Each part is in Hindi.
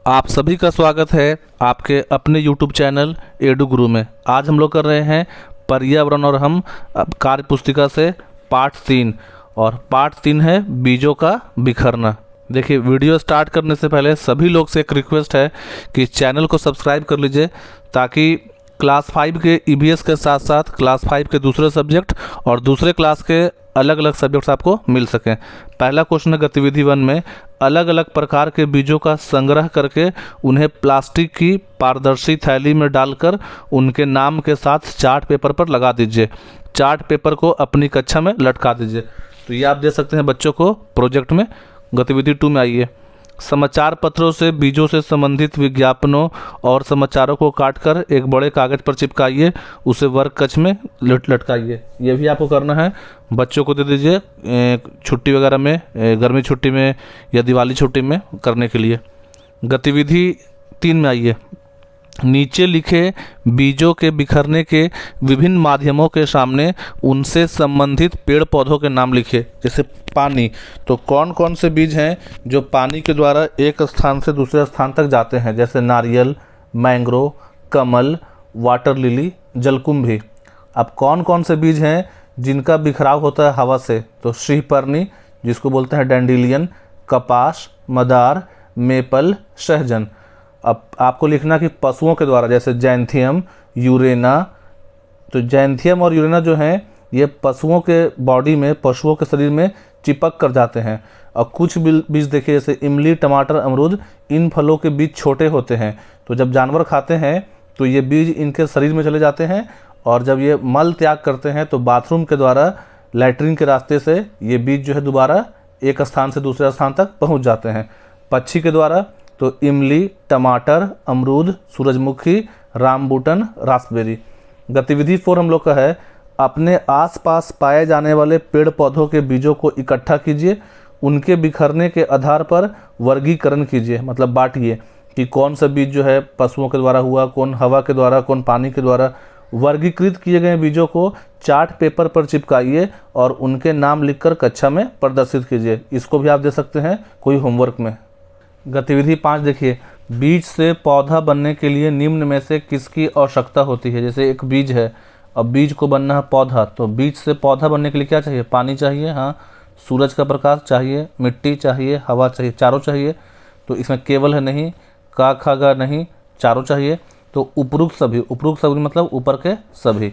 आप सभी का स्वागत है आपके अपने YouTube चैनल एडू गुरु में। आज हम लोग कर रहे हैं पर्यावरण और हम कार्य पुस्तिका से पार्ट 3 और पार्ट 3 है बीजों का बिखरना। देखिए, वीडियो स्टार्ट करने से पहले सभी लोग से एक रिक्वेस्ट है कि चैनल को सब्सक्राइब कर लीजिए ताकि क्लास 5 के EVS के साथ साथ क्लास 5 के दूसरे सब्जेक्ट और दूसरे क्लास के अलग अलग सब्जेक्ट्स आपको मिल सकें। पहला क्वेश्चन है गतिविधि 1 में अलग अलग प्रकार के बीजों का संग्रह करके उन्हें प्लास्टिक की पारदर्शी थैली में डालकर उनके नाम के साथ चार्ट पेपर पर लगा दीजिए। चार्ट पेपर को अपनी कक्षा में लटका दीजिए। तो ये आप दे सकते हैं बच्चों को प्रोजेक्ट में। गतिविधि 2 में आइए, समाचार पत्रों से बीजों से संबंधित विज्ञापनों और समाचारों को काटकर एक बड़े कागज पर चिपकाइए, उसे वर्ग कक्ष में लटकाइए। ये भी आपको करना है, बच्चों को दे दीजिए छुट्टी वगैरह में, गर्मी छुट्टी में या दिवाली छुट्टी में करने के लिए। गतिविधि 3 में आइए, नीचे लिखे बीजों के बिखरने के विभिन्न माध्यमों के सामने उनसे संबंधित पेड़ पौधों के नाम लिखिए। जैसे पानी, तो कौन कौन से बीज हैं जो पानी के द्वारा एक स्थान से दूसरे स्थान तक जाते हैं, जैसे नारियल, मैंग्रोव, कमल, वाटर लिली, जलकुंभी। अब कौन कौन से बीज हैं जिनका बिखराव होता है हवा से, तो श्रीपर्णी जिसको बोलते हैं डैंडिलियन, कपास, मदार, मेपल, सहजन। अब आपको लिखना कि पशुओं के द्वारा, जैसे जैंथियम, यूरेना। तो जैंथियम और यूरेना जो हैं ये पशुओं के बॉडी में, पशुओं के शरीर में चिपक कर जाते हैं। और कुछ बीज देखिए, जैसे इमली, टमाटर, अमरूद, इन फलों के बीज छोटे होते हैं, तो जब जानवर खाते हैं तो ये बीज इनके शरीर में चले जाते हैं और जब ये मल त्याग करते हैं तो बाथरूम के द्वारा, लैट्रिन के रास्ते से ये बीज जो है दोबारा एक स्थान से दूसरे स्थान तक पहुंच जाते हैं। पक्षी के द्वारा तो इमली, टमाटर, अमरूद, सूरजमुखी, रामबूटन, रास्पबेरी। गतिविधि 4 हम लोग का है, अपने आसपास पाए जाने वाले पेड़ पौधों के बीजों को इकट्ठा कीजिए, उनके बिखरने के आधार पर वर्गीकरण कीजिए, मतलब बांटिए कि कौन सा बीज जो है पशुओं के द्वारा हुआ, कौन हवा के द्वारा, कौन पानी के द्वारा। वर्गीकृत किए गए बीजों को चार्ट पेपर पर चिपकाइए और उनके नाम लिखकर कक्षा में प्रदर्शित कीजिए। इसको भी आप दे सकते हैं कोई होमवर्क में। गतिविधि 5 देखिए, बीज से पौधा बनने के लिए निम्न में से किसकी आवश्यकता होती है। जैसे एक बीज है, अब बीज को बनना है पौधा, तो बीज से पौधा बनने के लिए क्या चाहिए? पानी चाहिए, हाँ, सूरज का प्रकाश चाहिए, मिट्टी चाहिए, हवा चाहिए, चारों चाहिए। तो इसमें केवल है नहीं, का खा गा नहीं, चारों चाहिए। तो उपरोक्त सभी मतलब ऊपर के सभी।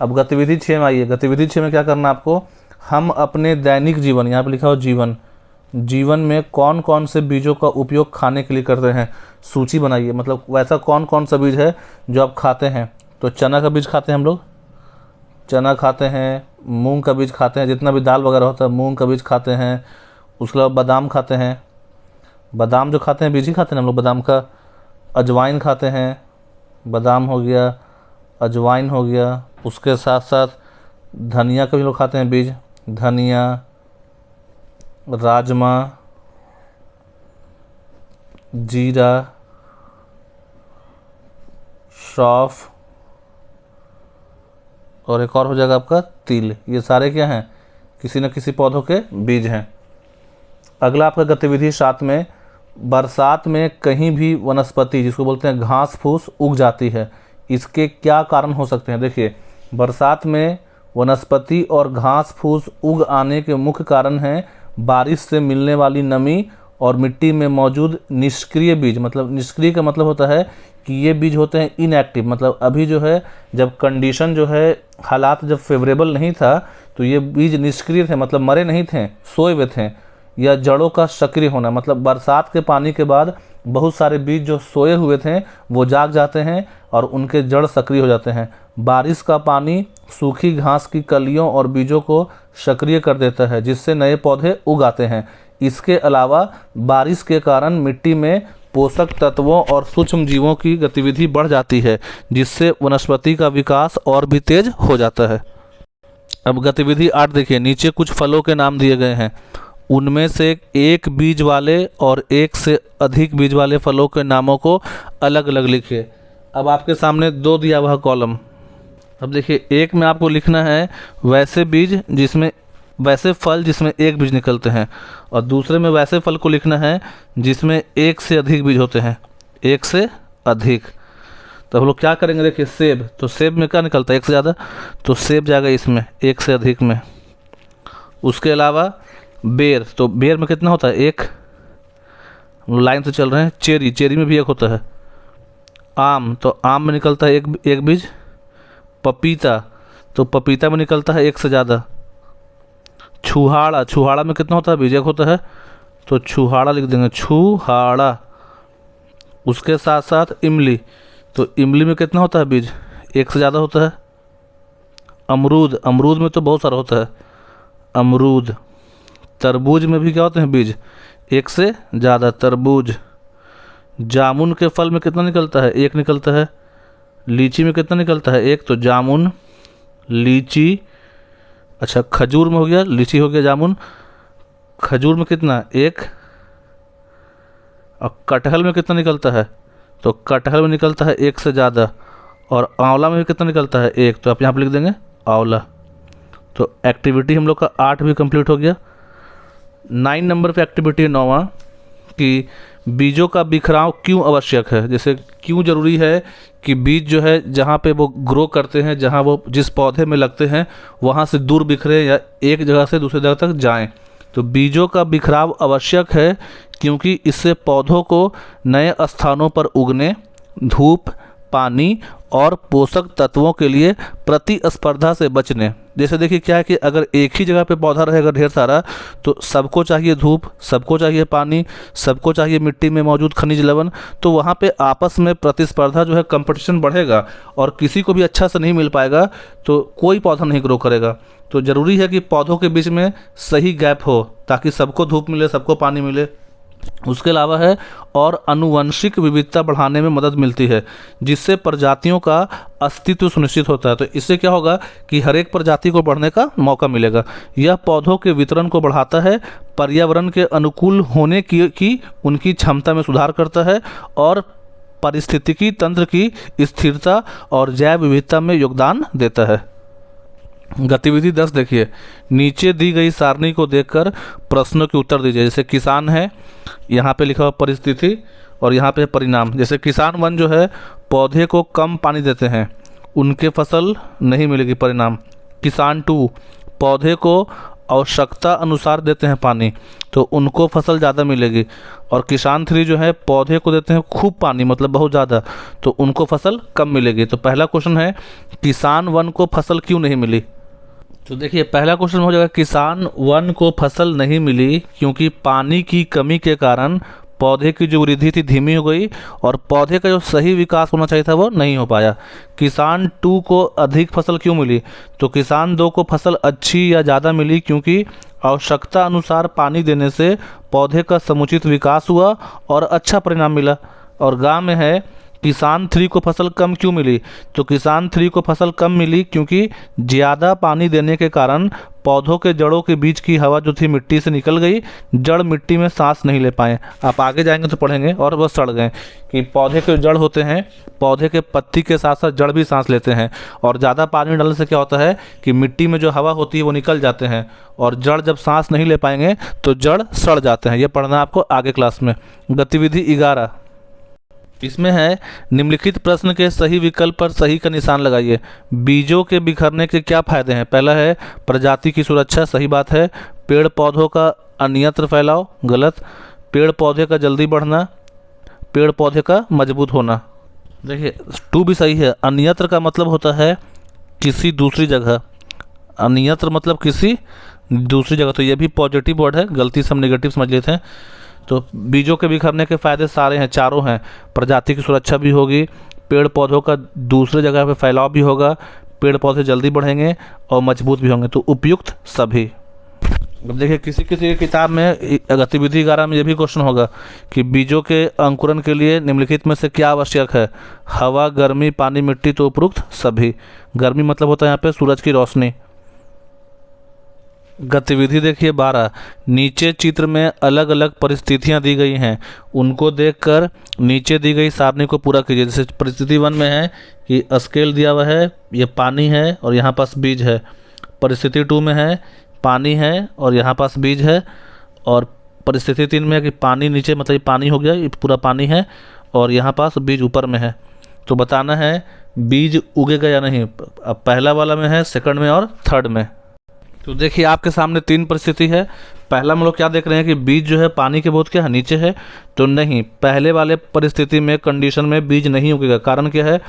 अब गतिविधि 6 में आइए, गतिविधि 6 में क्या करना आपको, हम अपने दैनिक जीवन, यहाँ पर लिखा हो जीवन में कौन कौन से बीजों का उपयोग खाने के लिए करते हैं, सूची बनाइए। मतलब वैसा कौन कौन सा बीज है जो आप खाते हैं। तो चना का बीज खाते हैं हम लोग, चना खाते हैं, मूंग का बीज खाते हैं, जितना भी दाल वगैरह होता है मूंग का बीज खाते हैं। उसके अलावा बादाम खाते हैं, बादाम जो खाते हैं बीज ही खाते हैं हम लोग बादाम का। अजवाइन खाते हैं, बादाम हो गया, अजवाइन हो गया। उसके साथ साथ धनिया का भी लोग खाते हैं बीज, धनिया, राजमा, जीरा, सौंफ और एक और हो जाएगा आपका तिल। ये सारे क्या हैं? किसी न किसी पौधों के बीज हैं। अगला आपका गतिविधि 7 में, बरसात में कहीं भी वनस्पति जिसको बोलते हैं घास फूस उग जाती है, इसके क्या कारण हो सकते हैं। देखिए, बरसात में वनस्पति और घास फूस उग आने के मुख्य कारण हैं बारिश से मिलने वाली नमी और मिट्टी में मौजूद निष्क्रिय बीज। मतलब निष्क्रिय का मतलब होता है कि ये बीज होते हैं इनएक्टिव, मतलब अभी जो है जब कंडीशन जो है, हालात जब फेवरेबल नहीं था तो ये बीज निष्क्रिय थे, मतलब मरे नहीं थे, सोए हुए थे। या जड़ों का सक्रिय होना, मतलब बरसात के पानी के बाद बहुत सारे बीज जो सोए हुए थे वो जाग जाते हैं और उनके जड़ सक्रिय हो जाते हैं। बारिश का पानी सूखी घास की कलियों और बीजों को सक्रिय कर देता है, जिससे नए पौधे उग आते हैं। इसके अलावा बारिश के कारण मिट्टी में पोषक तत्वों और सूक्ष्म जीवों की गतिविधि बढ़ जाती है, जिससे वनस्पति का विकास और भी तेज हो जाता है। अब गतिविधि 8 देखिए, नीचे कुछ फलों के नाम दिए गए हैं, उनमें से एक बीज वाले और एक से अधिक बीज वाले फलों के नामों को अलग अलग लिखिए। अब आपके सामने 2 दिया हुआ कॉलम। अब देखिए, एक में आपको लिखना है वैसे बीज जिसमें वैसे फल जिसमें एक बीज निकलते हैं, और दूसरे में वैसे फल को लिखना है जिसमें एक से अधिक बीज होते हैं, एक से अधिक। तो हम लोग क्या करेंगे, देखिए सेब, तो सेब में क्या निकलता है एक से ज़्यादा, तो सेब जाएगा इसमें एक से अधिक में। उसके अलावा बेर, तो बेर में कितना होता है एक, हम लोग लाइन से चल रहे हैं। चेरी, चेरी में भी एक होता है। आम, तो आम में निकलता है एक बीज। पपीता, तो पपीता में निकलता है एक से ज़्यादा। छुहाड़ा, छुहाड़ा में कितना होता है बीज, एक होता है, तो छुहाड़ा लिख देंगे, छुहाड़ा। उसके साथ साथ इमली, तो इमली में कितना होता है बीज, एक से ज़्यादा होता है। अमरूद, अमरूद में तो बहुत सारा होता है, अमरूद। तरबूज में भी क्या होते हैं बीज, एक से ज़्यादा, तरबूज। जामुन के फल में कितना निकलता है, एक निकलता है। लीची में कितना निकलता है, एक, तो जामुन, लीची। अच्छा, खजूर में हो गया, लीची हो गया, जामुन। खजूर में कितना, एक। और कटहल में कितना निकलता है, तो कटहल में निकलता है एक से ज़्यादा। और आंवला में भी कितना निकलता है, एक, तो आप यहाँ पर लिख देंगे आंवला। तो एक्टिविटी हम लोग का 8 भी कंप्लीट हो गया। 9 नंबर पे एक्टिविटी है 9वां, कि बीजों का बिखराव क्यों आवश्यक है। जैसे क्यों ज़रूरी है कि बीज जो है जहाँ पे वो ग्रो करते हैं, जहाँ वो जिस पौधे में लगते हैं वहाँ से दूर बिखरे या एक जगह से दूसरी जगह तक जाएं। तो बीजों का बिखराव आवश्यक है क्योंकि इससे पौधों को नए स्थानों पर उगने, धूप, पानी और पोषक तत्वों के लिए प्रतिस्पर्धा से बचने। जैसे देखिए क्या है कि अगर एक ही जगह पे पौधा रहेगा ढेर सारा, तो सबको चाहिए धूप, सबको चाहिए पानी, सबको चाहिए मिट्टी में मौजूद खनिज लवण, तो वहाँ पे आपस में प्रतिस्पर्धा जो है, कंपटीशन बढ़ेगा और किसी को भी अच्छा से नहीं मिल पाएगा, तो कोई पौधा नहीं ग्रो करेगा। तो ज़रूरी है कि पौधों के बीच में सही गैप हो ताकि सबको धूप मिले, सबको पानी मिले। उसके अलावा है और आनुवंशिक विविधता बढ़ाने में मदद मिलती है जिससे प्रजातियों का अस्तित्व सुनिश्चित होता है। तो इससे क्या होगा कि हर एक प्रजाति को बढ़ने का मौका मिलेगा। यह पौधों के वितरण को बढ़ाता है, पर्यावरण के अनुकूल होने की उनकी क्षमता में सुधार करता है और पारिस्थितिकी तंत्र की स्थिरता और जैव विविधता में योगदान देता है। गतिविधि 10 देखिए, नीचे दी गई सारणी को देखकर प्रश्नों के उत्तर दीजिए। जैसे किसान है, यहाँ पे लिखा हुआ परिस्थिति और यहाँ पे परिणाम। जैसे किसान 1 जो है पौधे को कम पानी देते हैं, उनके फसल नहीं मिलेगी, परिणाम। किसान 2 पौधे को आवश्यकता अनुसार देते हैं पानी, तो उनको फसल ज़्यादा मिलेगी। और किसान 3 जो है पौधे को देते हैं खूब पानी, मतलब बहुत ज़्यादा, तो उनको फसल कम मिलेगी। तो पहला क्वेश्चन है किसान 1 को फसल क्यों नहीं मिली। तो देखिए पहला क्वेश्चन हो जाएगा किसान 1 को फसल नहीं मिली क्योंकि पानी की कमी के कारण पौधे की जो वृद्धि थी धीमी हो गई और पौधे का जो सही विकास होना चाहिए था वो नहीं हो पाया। किसान 2 को अधिक फसल क्यों मिली, तो किसान 2 को फसल अच्छी या ज़्यादा मिली क्योंकि आवश्यकता अनुसार पानी देने से पौधे का समुचित विकास हुआ और अच्छा परिणाम मिला। और गाँव में है किसान 3 को फसल कम क्यों मिली, तो किसान 3 को फसल कम मिली क्योंकि ज़्यादा पानी देने के कारण पौधों के जड़ों के बीच की हवा जो थी मिट्टी से निकल गई, जड़ मिट्टी में सांस नहीं ले पाए। आप आगे जाएंगे तो पढ़ेंगे और बस सड़ गए कि पौधे के जड़ होते हैं, पौधे के पत्ती के साथ साथ जड़ भी सांस लेते हैं और ज़्यादा पानी डालने से क्या होता है कि मिट्टी में जो हवा होती है वो निकल जाते हैं और जड़ जब सांस नहीं ले पाएंगे तो जड़ सड़ जाते हैं। ये पढ़ना आपको आगे क्लास में। गतिविधि 11 इसमें है निम्नलिखित प्रश्न के सही विकल्प पर सही का निशान लगाइए। बीजों के बिखरने के क्या फायदे हैं। पहला है प्रजाति की सुरक्षा, सही बात है। पेड़ पौधों का अन्यत्र फैलाव, गलत। पेड़ पौधे का जल्दी बढ़ना, पेड़ पौधे का मजबूत होना। देखिए 2 भी सही है। अन्यत्र का मतलब होता है किसी दूसरी जगह, अन्यत्र मतलब किसी दूसरी जगह, तो ये भी पॉजिटिव वर्ड है, गलती से हम नेगेटिव समझ लेते हैं। तो बीजों के बिखरने के फ़ायदे सारे हैं, चारों हैं। प्रजाति की सुरक्षा भी होगी, पेड़ पौधों का दूसरे जगह पे फैलाव भी होगा, पेड़ पौधे जल्दी बढ़ेंगे और मजबूत भी होंगे, तो उपयुक्त सभी। अब देखिए किसी किसी किताब में गतिविधि 11 में ये भी क्वेश्चन होगा कि बीजों के अंकुरन के लिए निम्नलिखित में से क्या आवश्यक है। हवा, गर्मी, पानी, मिट्टी, तो उपयुक्त सभी। गर्मी मतलब होता है यहाँ पे सूरज की रोशनी। गतिविधि देखिए 12, नीचे चित्र में अलग अलग परिस्थितियां दी गई हैं, उनको देखकर नीचे दी गई सारणी को पूरा कीजिए। जैसे परिस्थिति 1 में है कि स्केल दिया हुआ है, ये पानी है और यहाँ पास बीज है। परिस्थिति 2 में है पानी है और यहाँ पास बीज है, और परिस्थिति 3 में है कि पानी नीचे, मतलब ये पानी हो गया, ये पूरा पानी है और यहाँ पास बीज ऊपर में है। तो बताना है बीज उगेगा या नहीं। अब पहला वाला में है, सेकंड में और थर्ड में। तो देखिए आपके सामने 3 परिस्थिति है। पहला हम लोग क्या देख रहे हैं कि बीज जो है पानी के बहुत क्या है, नीचे है। तो नहीं, पहले वाले परिस्थिति में, कंडीशन में बीज नहीं उगेगा। कारण क्या है,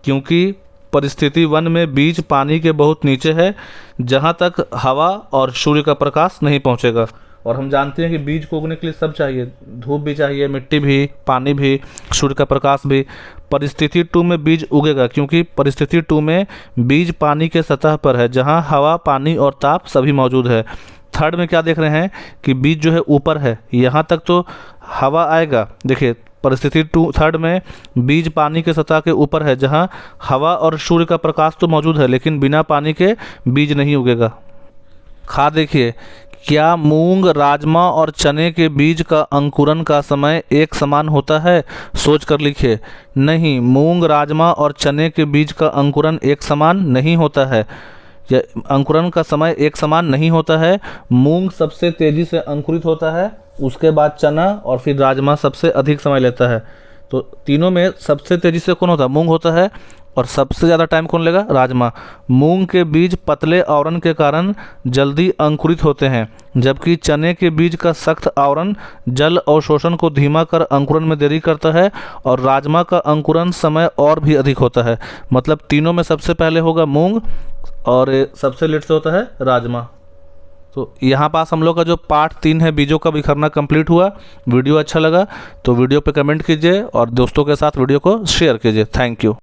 क्योंकि परिस्थिति 1 में बीज पानी के बहुत नीचे है, जहाँ तक हवा और सूर्य का प्रकाश नहीं पहुँचेगा। और हम जानते हैं कि बीज को उगने के लिए सब चाहिए, धूप भी चाहिए, मिट्टी भी, पानी भी, सूर्य का प्रकाश भी। परिस्थिति 2 में बीज उगेगा, क्योंकि परिस्थिति 2 में बीज पानी के सतह पर है, जहाँ हवा, पानी और ताप सभी मौजूद है। थर्ड में क्या देख रहे हैं कि बीज जो है ऊपर है, यहाँ तक तो हवा आएगा। देखिए परिस्थिति 3 में बीज पानी के सतह के ऊपर है, जहाँ हवा और सूर्य का प्रकाश तो मौजूद है, लेकिन बिना पानी के बीज नहीं उगेगा। देखिए, क्या मूंग, राजमा और चने के बीज का अंकुरन का समय एक समान होता है? सोच कर लिखिए। नहीं, मूंग, राजमा और चने के बीज का अंकुरन एक समान नहीं होता है। अंकुरन का समय एक समान नहीं होता है। मूंग सबसे तेजी से अंकुरित होता है, उसके बाद चना और फिर राजमा सबसे अधिक समय लेता है। तो तीनों में सबसे तेजी से कौन होता है? मूंग होता है। और सबसे ज़्यादा टाइम कौन लेगा? राजमा। मूंग के बीज पतले आवरण के कारण जल्दी अंकुरित होते हैं, जबकि चने के बीज का सख्त आवरण जल अवशोषण को धीमा कर अंकुरन में देरी करता है, और राजमा का अंकुरन समय और भी अधिक होता है। मतलब तीनों में सबसे पहले होगा मूंग और सबसे लेट से होता है राजमा। तो यहाँ पास हम लोग का जो पार्ट 3 है, बीजों का बिखरना, कंप्लीट हुआ। वीडियो अच्छा लगा तो वीडियो पे कमेंट कीजिए और दोस्तों के साथ वीडियो को शेयर कीजिए। Thank you.